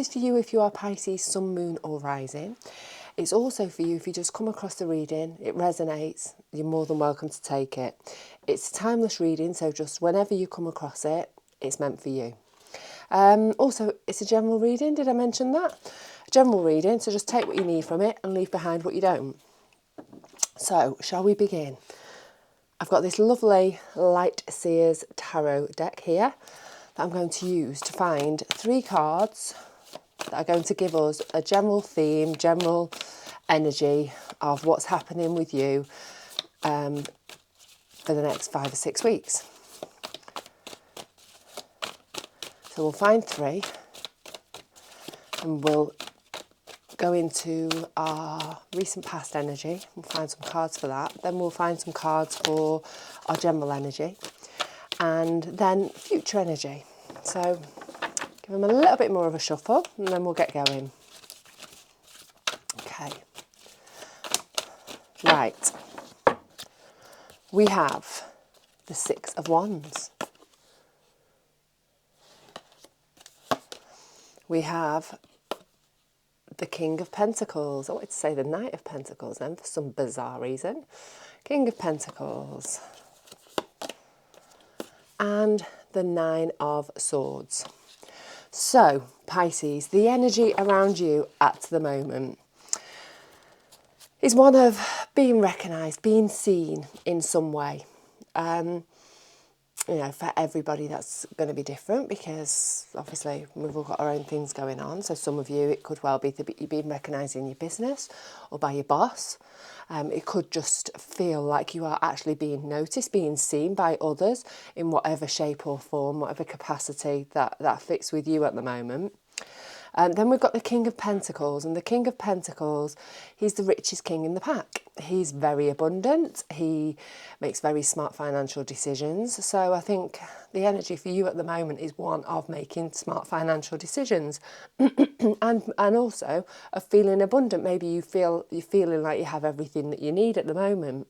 is for you if you are Pisces, Sun, Moon or Rising. It's also for you if you just come across the reading, it resonates, you're more than welcome to take it. It's a timeless reading, so just whenever you come across it, it's meant for you. Also, it's a general reading, did I mention that? A general reading, so just take what you need from it and leave behind what you don't. So, shall we begin? I've got this lovely Light Seers Tarot deck here that I'm going to use to find 3 cards that are going to give us a general theme, general energy of what's happening with you for the next 5 or 6 weeks. So we'll find 3 and we'll go into our recent past energy. We'll find some cards for that. Then we'll find some cards for our general energy and then future energy. So give them a little bit more of a shuffle and then we'll get going. Okay. Right. We have the 6 of Wands. We have the King of Pentacles. I wanted to say the Knight of Pentacles then for some bizarre reason. King of Pentacles. And the 9 of Swords. So, Pisces, the energy around you at the moment is one of being recognised, being seen in some way. You know, for everybody that's going to be different because obviously we've all got our own things going on. So some of you, it could well be that you're being recognised in your business or by your boss. It could just feel like you are actually being noticed, being seen by others in whatever shape or form, whatever capacity that fits with you at the moment. Then we've got the King of Pentacles, and the King of Pentacles, he's the richest king in the pack. He's very abundant, he makes very smart financial decisions, so I think the energy for you at the moment is one of making smart financial decisions and also of feeling abundant. Maybe you're feeling like you have everything that you need at the moment.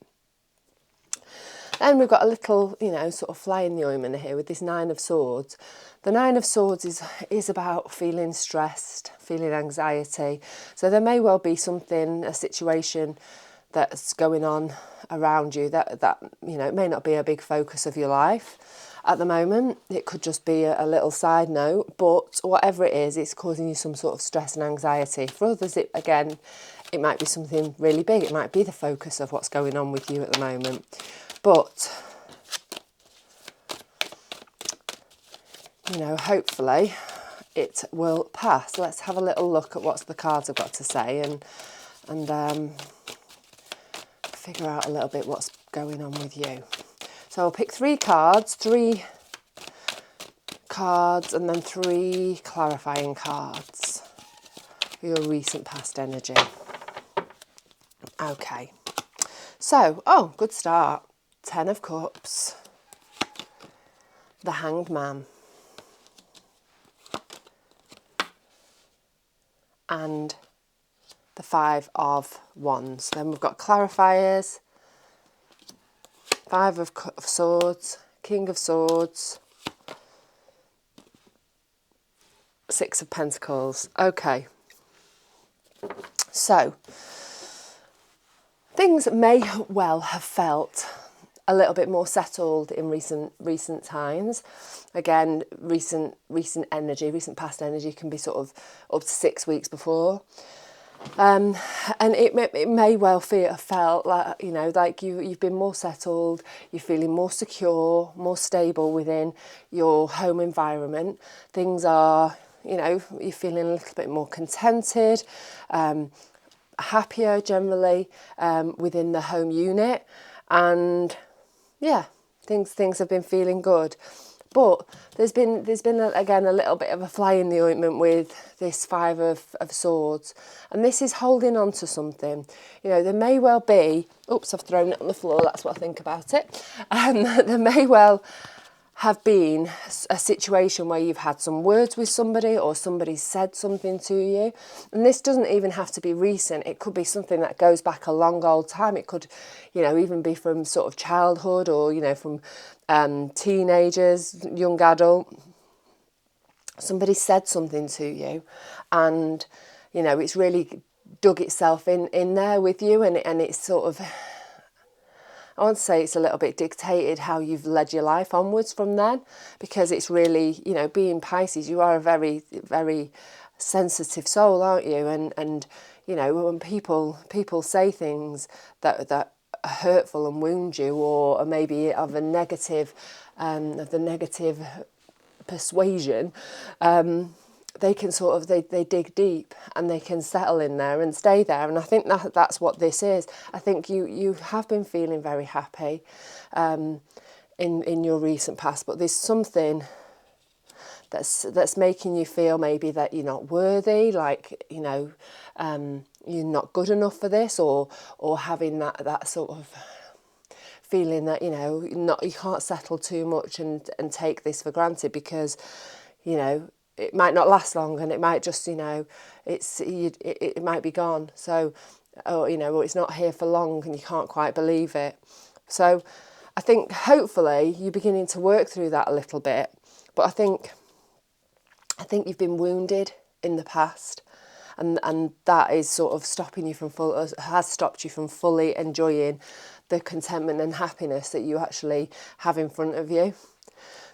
Then we've got a little, you know, sort of fly in the ointment here with this 9 of Swords. The 9 of Swords is about feeling stressed, feeling anxiety. So there may well be something, a situation that's going on around you that you know, it may not be a big focus of your life at the moment. It could just be a little side note, but whatever it is, it's causing you some sort of stress and anxiety. For others, it might be something really big. It might be the focus of what's going on with you at the moment. But, you know, hopefully it will pass. Let's have a little look at what the cards have got to say and figure out a little bit what's going on with you. So I'll pick 3 cards and then 3 clarifying cards for your recent past energy. Okay. So, oh, good start. 10 of Cups, the Hanged Man, and the 5 of Wands. Then we've got clarifiers, 5 of Swords, King of Swords, 6 of Pentacles. Okay, so things may well have felt a little bit more settled in recent times. Again, recent past energy can be sort of up to 6 weeks before, and it may well felt like, you know, like you've been more settled, you're feeling more secure, more stable within your home environment. Things are, you know, you're feeling a little bit more contented, happier generally within the home unit, and yeah, things have been feeling good. But there's been again a little bit of a fly in the ointment with this 5 of Swords, and this is holding on to something. You know, there may well be, oops, I've thrown it on the floor, that's what I think about it. There may well have been a situation where you've had some words with somebody or somebody said something to you, and this doesn't even have to be recent. It could be something that goes back a long old time. It could, you know, even be from sort of childhood or, you know, from teenagers, young adult. somebody said something to you, and you know it's really dug itself in there with you, and it's sort of, I want to say it's a little bit dictated how you've led your life onwards from then, because it's really, you know, being Pisces, you are a very, very sensitive soul, aren't you? And you know, when people say things that are hurtful and wound you, or maybe of the negative persuasion, they can sort of, they dig deep and they can settle in there and stay there. And I think that's what this is. I think you have been feeling very happy in your recent past, but there's something that's making you feel maybe that you're not worthy, like, you know, you're not good enough for this, or having that sort of feeling that, you know, you can't settle too much and take this for granted, because, you know, it might not last long, and it might just, you know, it might be gone. So, or, you know, or it's not here for long and you can't quite believe it. So I think hopefully you're beginning to work through that a little bit. But I think you've been wounded in the past, and that is sort of stopping you from has stopped you from fully enjoying the contentment and happiness that you actually have in front of you.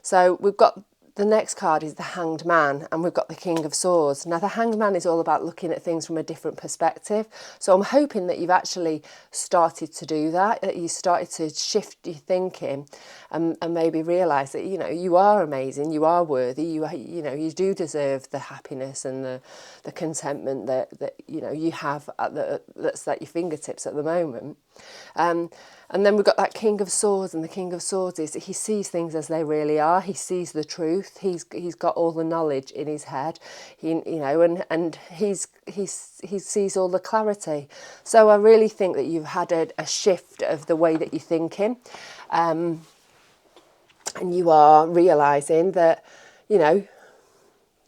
So we've got, the next card is the Hanged Man, and we've got the King of Swords. Now the Hanged Man is all about looking at things from a different perspective. So I'm hoping that you've actually started to do that you started to shift your thinking, and maybe realise that, you know, you are amazing, you are worthy, you know, you do deserve the happiness and the contentment that you know you have that's at your fingertips at the moment. And then we've got that King of Swords, and the King of Swords is, he sees things as they really are. He sees the truth. He's got all the knowledge in his head. You know, and he sees all the clarity. So I really think that you've had a shift of the way that you're thinking, and you are realising that, you know,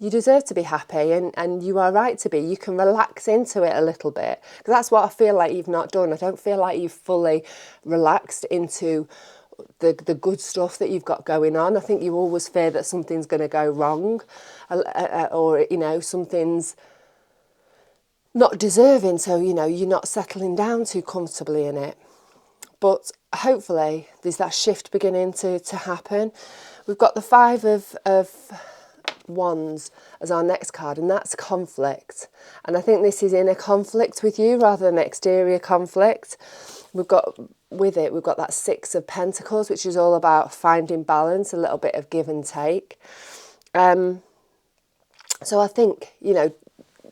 you deserve to be happy, and you are right to be. You can relax into it a little bit, because that's what I feel like you've not done. I don't feel like you've fully relaxed into the good stuff that you've got going on. I think you always fear that something's going to go wrong, or, you know, something's not deserving, so, you know, you're not settling down too comfortably in it. But hopefully there's that shift beginning to happen. We've got the Five of Wands as our next card, and that's conflict. And I think this is inner conflict with you rather than exterior conflict. We've got that Six of Pentacles, which is all about finding balance, a little bit of give and take. So I think, you know,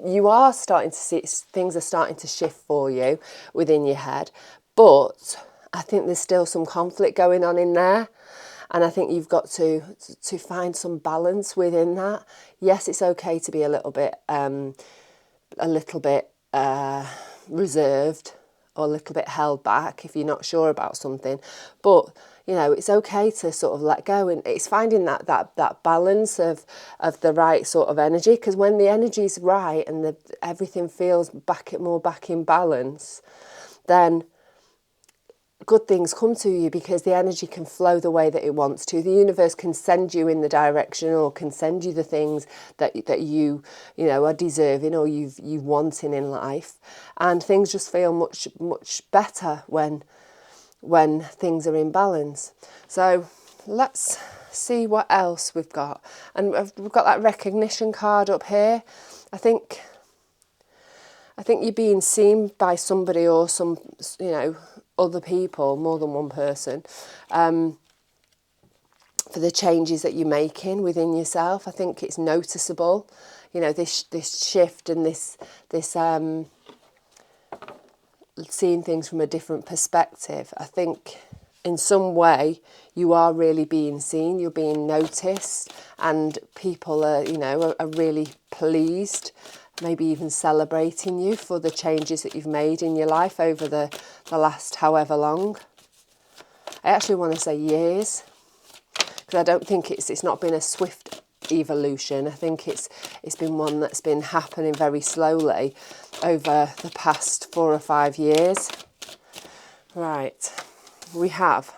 you are starting to see things are starting to shift for you within your head, but I think there's still some conflict going on in there. And I think you've got to find some balance within that. Yes, it's okay to be a little bit reserved, or a little bit held back if you're not sure about something. But, you know, it's okay to sort of let go, and it's finding that balance of the right sort of energy. Because when the energy's right and everything feels more back in balance, then good things come to you, because the energy can flow the way that it wants to. The universe can send you in the direction, or can send you the things that you know are deserving, or you wanting in life, and things just feel much better when things are in balance. So let's see what else we've got. And we've got that recognition card up here. I think you're being seen by somebody, or some, you know, other people, more than one person, for the changes that you're making within yourself. I think it's noticeable, you know, this shift, and this seeing things from a different perspective. I think in some way you are really being seen, you're being noticed, and people are, you know, are really pleased, maybe even celebrating you for the changes that you've made in your life over the last however long. I actually want to say years, because I don't think it's not been a swift evolution. I think it's been one that's been happening very slowly over the past 4 or 5 years. Right, we have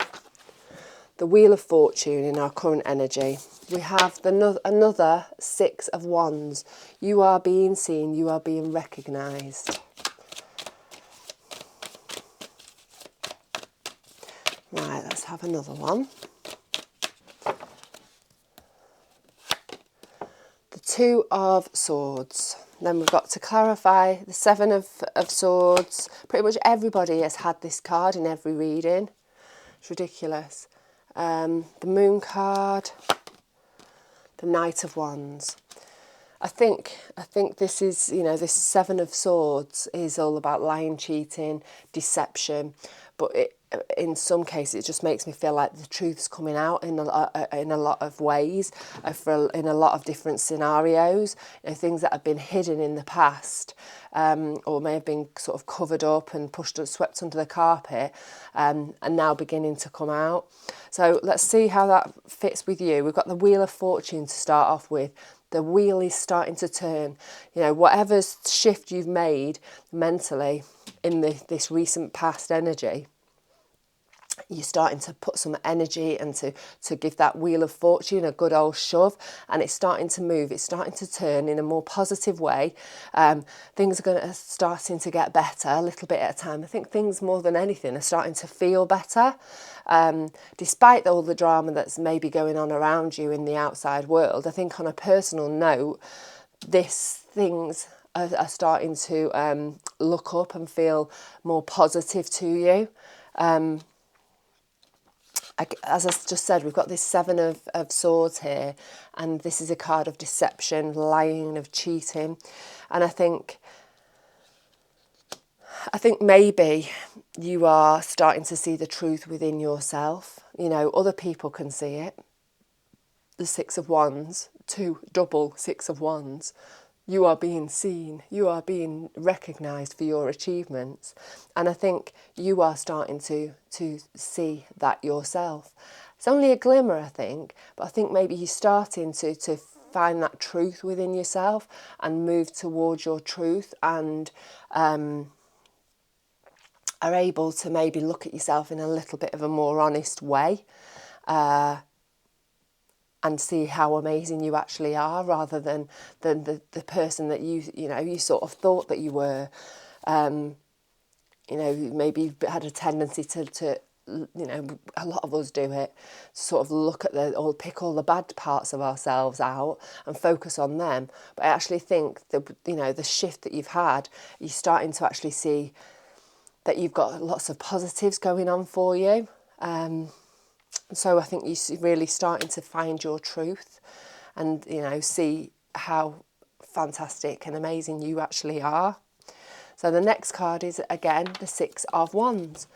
the Wheel of Fortune in our current energy. we have another Six of Wands. You are being seen, you are being recognised. Right, let's have another one. The Two of Swords. Then we've got, to clarify, the Seven of Swords. Pretty much everybody has had this card in every reading. It's ridiculous. The Moon card, the Knight of Wands. I think this is, you know, this Seven of Swords is all about lying, cheating, deception, but in some cases it just makes me feel like the truth's coming out in a lot of ways, in a lot of different scenarios. You know, things that have been hidden in the past, or may have been sort of covered up and swept under the carpet, and now beginning to come out. So let's see how that fits with you. We've got the Wheel of Fortune to start off with. The wheel is starting to turn. You know, whatever shift you've made mentally in this recent past energy, you're starting to put some energy and to give that Wheel of Fortune a good old shove, and it's starting to move, it's starting to turn in a more positive way. Things are starting to get better a little bit at a time. I think things, more than anything, are starting to feel better. Despite all the drama that's maybe going on around you in the outside world, I think on a personal note, things are starting to look up and feel more positive to you. As I just said, we've got this Seven of Swords here, and this is a card of deception, lying, of cheating. And I think maybe you are starting to see the truth within yourself. You know, other people can see it. The Six of Wands, double Six of Wands. You are being seen, you are being recognised for your achievements. And I think you are starting to see that yourself. It's only a glimmer, I think, but I think maybe you're starting to find that truth within yourself and move towards your truth, and are able to maybe look at yourself in a little bit of a more honest way. And see how amazing you actually are, rather than the person that you sort of thought that you were. You know, maybe you've had a tendency to you know, a lot of us do it, sort of look at or pick all the bad parts of ourselves out and focus on them. But I actually think that, you know, the shift that you've had, you're starting to actually see that you've got lots of positives going on for you. So I think you're really starting to find your truth and, you know, see how fantastic and amazing you actually are. So the next card is, again, the Six of Wands.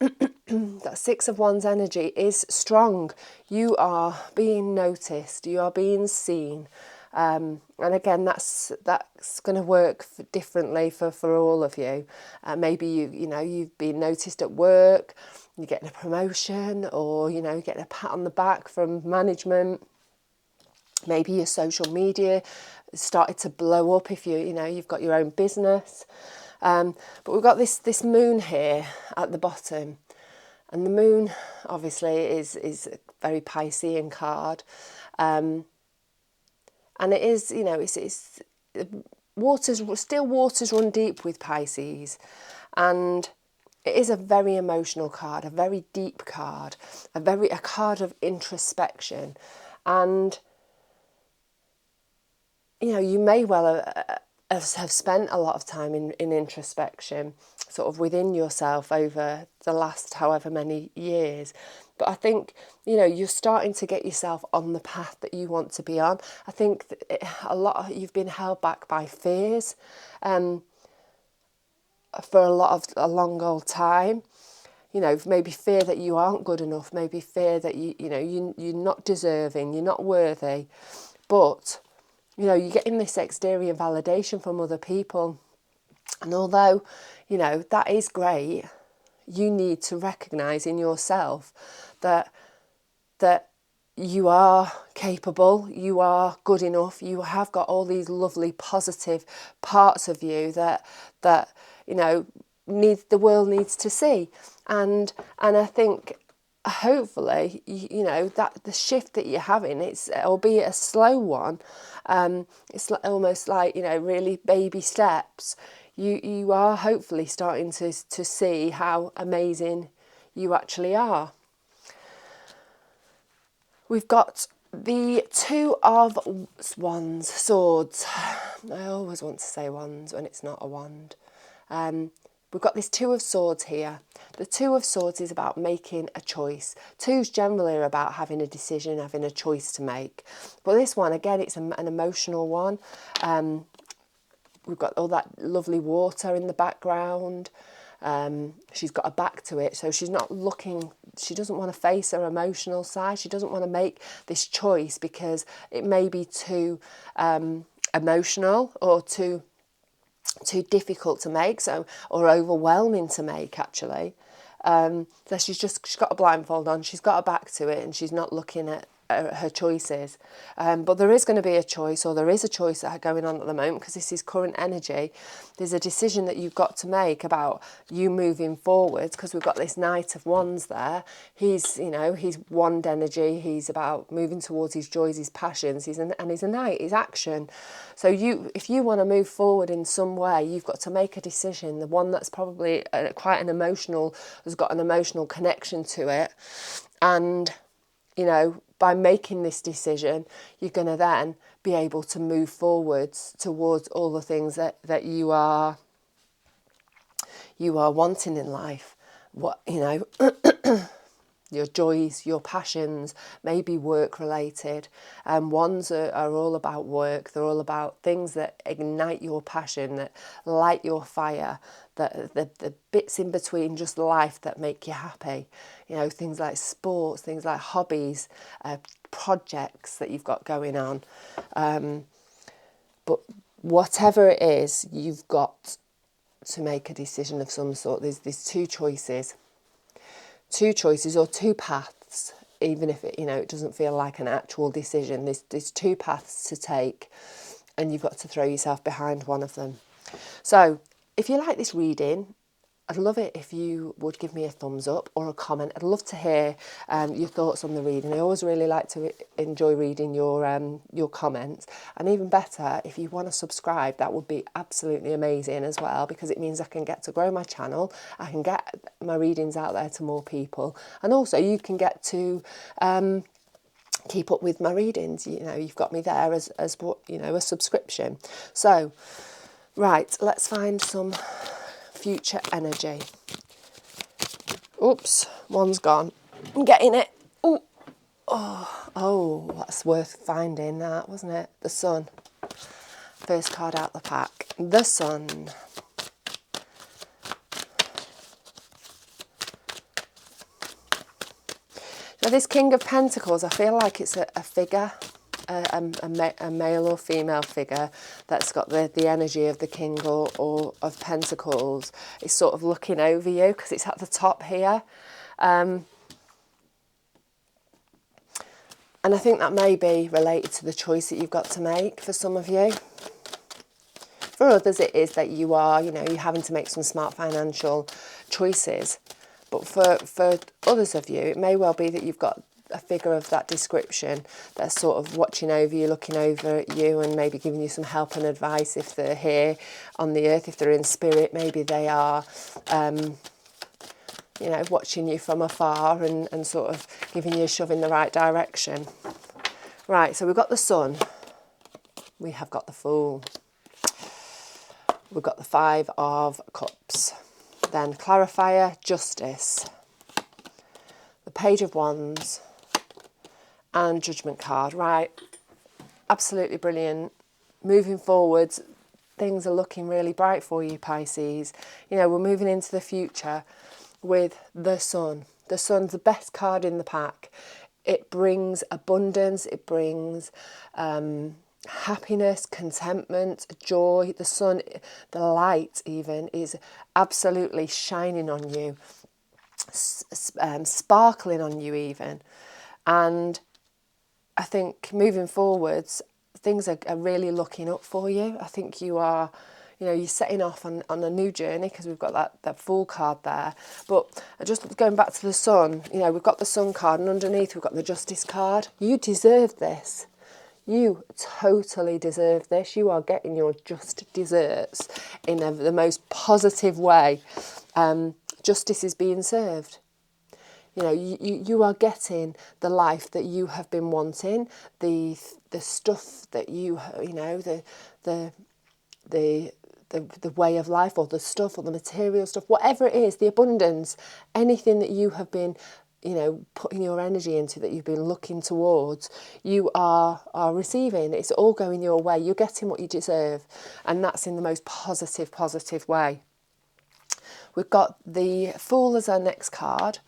That Six of Wands energy is strong. You are being noticed. You are being seen. And again, that's going to work differently for all of you. Maybe you've been noticed at work, you're getting a promotion, or you're getting a pat on the back from management. Maybe your social media started to blow up if you've got your own business. But we've got this moon here at the bottom, and the moon obviously is a very Piscean card. And it is, it's waters run deep with Pisces, and it is a very emotional card, a very deep card, a card of introspection. And you may well have spent a lot of time in introspection, sort of within yourself over the last however many years. But I think, you're starting to get yourself on the path that you want to be on. I think you've been held back by fears for a long old time. Maybe fear that you aren't good enough, maybe fear that you're not deserving, you're not worthy. But you're getting this exterior validation from other people. And although, that is great, you need to recognise in yourself that you are capable, you are good enough, you have got all these lovely positive parts of you that the world needs to see. And I think hopefully, you know, that the shift that you're having, it's, albeit a slow one, it's almost like, you know, really baby steps. You are hopefully starting to see how amazing you actually are. We've got the Two of Wands, swords. I always want to say wands when it's not a wand. We've got this Two of Swords here. The Two of Swords is about making a choice. Two's generally about having a decision, having a choice to make. But this one, again, it's an emotional one. We've got all that lovely water in the background. She's got her back to it, so she's not looking, she doesn't want to face her emotional side. She doesn't want to make this choice because it may be too emotional or too difficult to make, so, or overwhelming to make, actually. So she's got a blindfold on, she's got her back to it, and she's not looking at her choices. But there is going to be a choice, or there is a choice that going on at the moment, because this is current energy. There's a decision that you've got to make about you moving forwards, because we've got this Knight of Wands there. He's, you know, he's wand energy. He's about moving towards his joys, his passions. He's a knight, he's action. So if you want to move forward in some way, you've got to make a decision. The one that's probably quite an emotional, has got an emotional connection to it. And, you know, by making this decision, you're going to then be able to move forwards towards all the things that you are wanting in life. What, you know, your joys, your passions, maybe work related. Wands are all about work. They're all about things that ignite your passion, that light your fire, the bits in between just life that make you happy. You know, things like sports, things like hobbies, projects that you've got going on. But whatever it is, you've got to make a decision of some sort. There's two choices or two paths, even if it, you know, it doesn't feel like an actual decision. There's two paths to take, and you've got to throw yourself behind one of them. So if you like this reading, I'd love it if you would give me a thumbs up or a comment. I'd love to hear your thoughts on the reading. I always really like to enjoy reading your comments. And even better, if you want to subscribe, that would be absolutely amazing as well, because it means I can get to grow my channel. I can get my readings out there to more people. And also you can get to keep up with my readings. You know, you've got me there as you know, a subscription. So, right, let's find some future energy. Oops, one's gone. I'm getting it. Ooh. Oh, that's worth finding, that, wasn't it? The Sun. First card out the pack. The Sun. Now, this King of Pentacles, I feel like it's a figure. A male or female figure that's got the energy of the King or of Pentacles. It's sort of looking over you because it's at the top here. And I think that may be related to the choice that you've got to make for some of you. For others, it is that you are, you know, you're having to make some smart financial choices. But for others of you, it may well be that you've got a figure of that description that's sort of watching over you, looking over at you, and maybe giving you some help and advice if they're here on the earth. If they're in spirit, maybe they are, you know, watching you from afar and sort of giving you a shove in the right direction. Right, so we've got the Sun. We have got the Fool. We've got the Five of Cups. Then Clarifier, Justice. The Page of Wands. And Judgment card. Right, absolutely brilliant. Moving forwards, things are looking really bright for you, Pisces. You know, we're moving into the future with the Sun. The Sun's the best card in the pack. It brings abundance, it brings happiness, contentment, joy. The Sun, the light even, is absolutely shining on you, sparkling on you even. And I think moving forwards, things are really looking up for you. I think you are, You know, you're setting off on a new journey because we've got that Fool card there. But just going back to the Sun, you know, we've got the Sun card and underneath we've got the Justice card. You deserve this. You totally deserve this. You are getting your just desserts in the most positive way. Justice is being served. You know, you are getting the life that you have been wanting, the stuff that you know, the way of life, or the stuff, or the material stuff, whatever it is, the abundance, anything that you have been, you know, putting your energy into, that you've been looking towards, you are receiving. It's all going your way. You're getting what you deserve, and that's in the most positive way. We've got the Fool as our next card.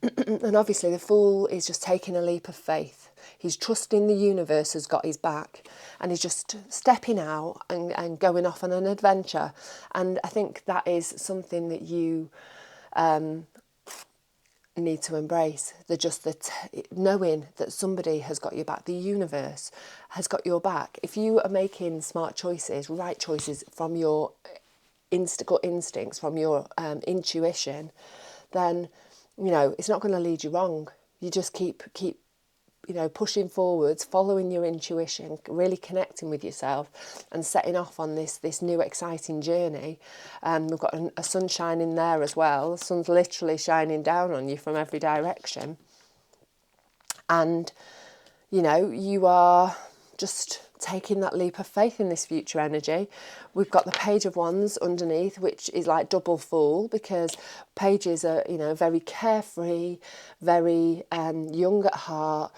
And obviously the Fool is just taking a leap of faith. He's trusting the universe has got his back, and he's just stepping out and going off on an adventure. And I think that is something that you need to embrace. Knowing that somebody has got your back, the universe has got your back. If you are making smart choices, right choices from your gut instincts, from your intuition, then, you know, it's not going to lead you wrong. You just keep you know, pushing forwards, following your intuition, really connecting with yourself, and setting off on this new exciting journey. We've got a sun shining there as well. The sun's literally shining down on you from every direction, and you know, you are just taking that leap of faith in this future energy. We've got the Page of Wands underneath, which is like double Fool, because pages are, you know, very carefree, very young at heart,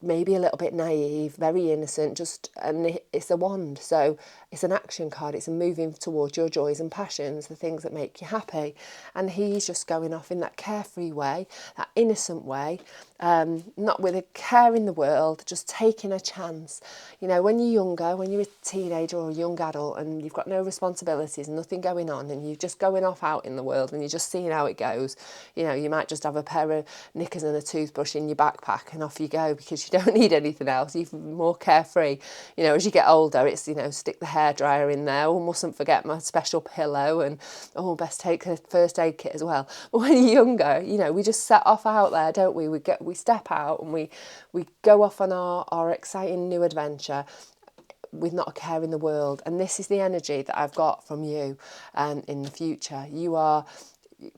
maybe a little bit naive, very innocent, and it's a wand, so it's an action card. It's a moving towards your joys and passions, the things that make you happy, and he's just going off in that carefree way, that innocent way, not with a care in the world, just taking a chance. You know, when you're younger, when you're a teenager or a young adult and you've got no responsibilities, nothing going on, and you're just going off out in the world and you're just seeing how it goes, you know, you might just have a pair of knickers and a toothbrush in your backpack and off you go, because you don't need anything else. You're more carefree. You know, as you get older, it's, you know, stick the hairdryer in there, oh, mustn't forget my special pillow, and oh, best take a first aid kit as well. But when you're younger, you know, we just set off out there, don't we? We step out and we go off on our exciting new adventure with not a care in the world. And this is the energy that I've got from you in the future. You are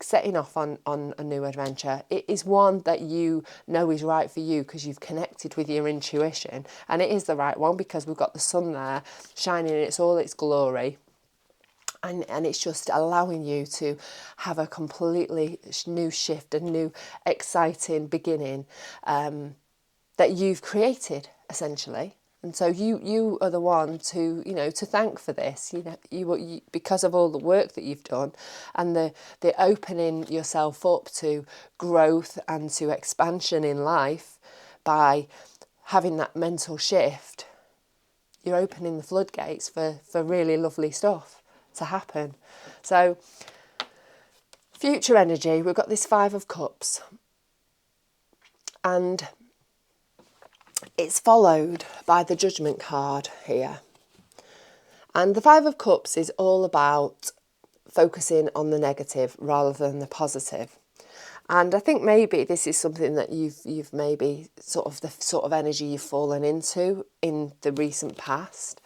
setting off on a new adventure. It is one that you know is right for you because you've connected with your intuition, and it is the right one because we've got the sun there shining in all its glory. And it's just allowing you to have a completely new shift, a new exciting beginning that you've created, essentially. And so you are the one to, you know, to thank for this. You know, you because of all the work that you've done, and the opening yourself up to growth and to expansion in life by having that mental shift. You're opening the floodgates for really lovely stuff to happen. So future energy, we've got this 5 of Cups, and it's followed by the Judgment card here. And the 5 of Cups is all about focusing on the negative rather than the positive. And I think maybe this is something that you've maybe the sort of energy you've fallen into in the recent past,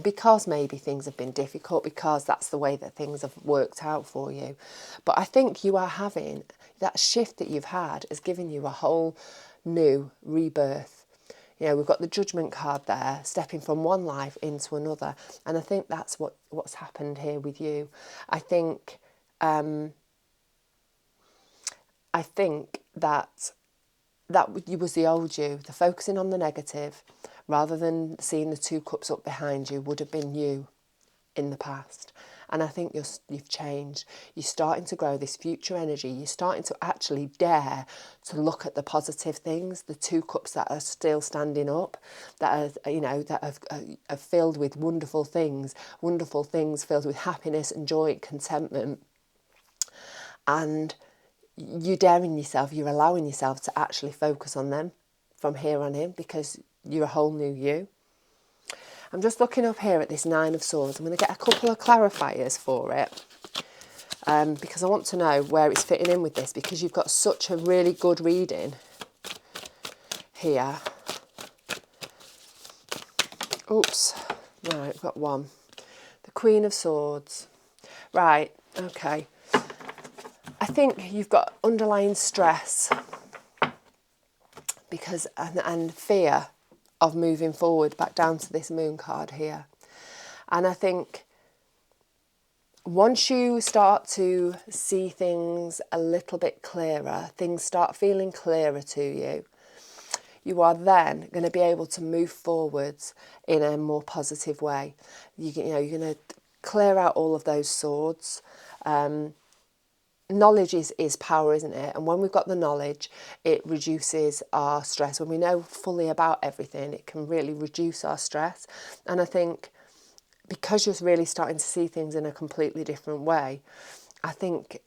because maybe things have been difficult, because that's the way that things have worked out for you. But I think you are having that shift that you've had has given you a whole new rebirth. You know, we've got the Judgment card there, stepping from one life into another, and I think that's what's happened here with you. I think that was the old you. The focusing on the negative rather than seeing the 2 cups up behind you would have been you in the past. And I think you've changed. You're starting to grow this future energy. You're starting to actually dare to look at the positive things, the 2 cups that are still standing up, that are, you know, that are filled with wonderful things filled with happiness and joy and contentment. And you're daring yourself, you're allowing yourself to actually focus on them from here on in, because you're a whole new you. I'm just looking up here at this Nine of Swords. I'm going to get a couple of clarifiers for it because I want to know where it's fitting in with this, because you've got such a really good reading here. Oops. Right, we've got one. The Queen of Swords. Right, okay. I think you've got underlying stress because and fear of moving forward, back down to this Moon card here. And I think once you start to see things a little bit clearer, things start feeling clearer to you, you are then going to be able to move forwards in a more positive way. You're going to clear out all of those swords. Knowledge is power, isn't it? And when we've got the knowledge, it reduces our stress. When we know fully about everything, it can really reduce our stress. And I think because you're really starting to see things in a completely different way, I think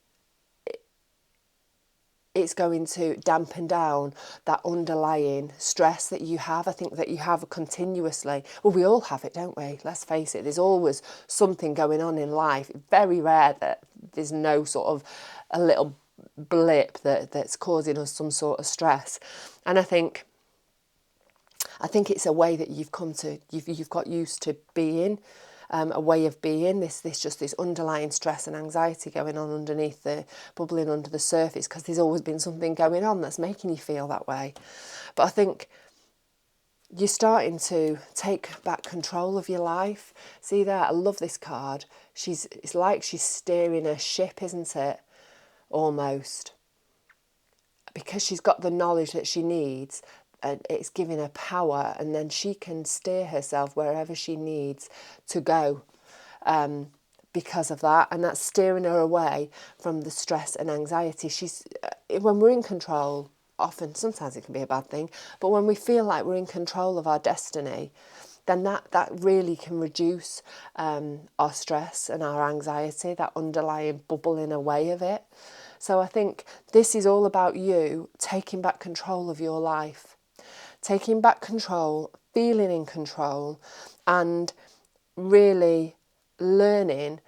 it's going to dampen down that underlying stress that you have. I think that you have continuously. Well, we all have it, don't we? Let's face it. There's always something going on in life. It's very rare that there's no sort of a little blip that's causing us some sort of stress. And I think it's a way that you've got used to being. A way of being, this underlying stress and anxiety going on underneath bubbling under the surface, because there's always been something going on that's making you feel that way. But I think you're starting to take back control of your life. See there, I love this card. It's like she's steering a ship, isn't it? Almost. Because she's got the knowledge that she needs, and it's giving her power, and then she can steer herself wherever she needs to go because of that, and that's steering her away from the stress and anxiety. When we're in control, sometimes it can be a bad thing, but when we feel like we're in control of our destiny, then that really can reduce our stress and our anxiety, that underlying bubbling away of it. So I think this is all about you taking back control of your life. Taking back control, feeling in control, and really learning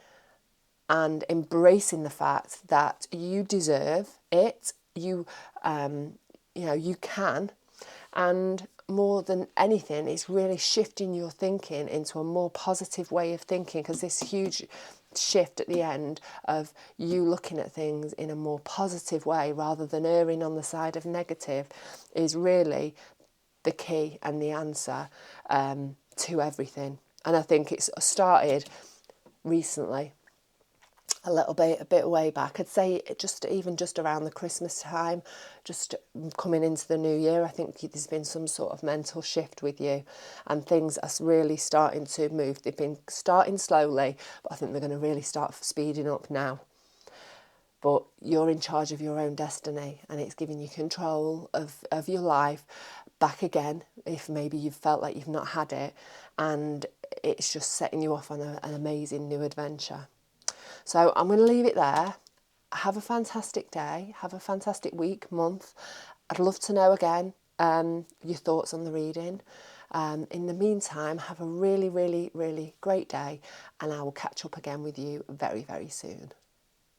and embracing the fact that you deserve it. You can, and more than anything, it's really shifting your thinking into a more positive way of thinking, because this huge shift at the end of you looking at things in a more positive way rather than erring on the side of negative is really the key and the answer to everything. And I think it's started recently, a bit way back. I'd say just around the Christmas time, just coming into the new year. I think there's been some sort of mental shift with you, and things are really starting to move. They've been starting slowly, but I think they're going to really start speeding up now. But you're in charge of your own destiny, and it's giving you control of your life back again, if maybe you've felt like you've not had it, and it's just setting you off on an amazing new adventure. So I'm going to leave it there. Have a fantastic day. Have a fantastic week, month. I'd love to know again your thoughts on the reading. In the meantime, have a really, really, really great day, and I will catch up again with you very, very soon.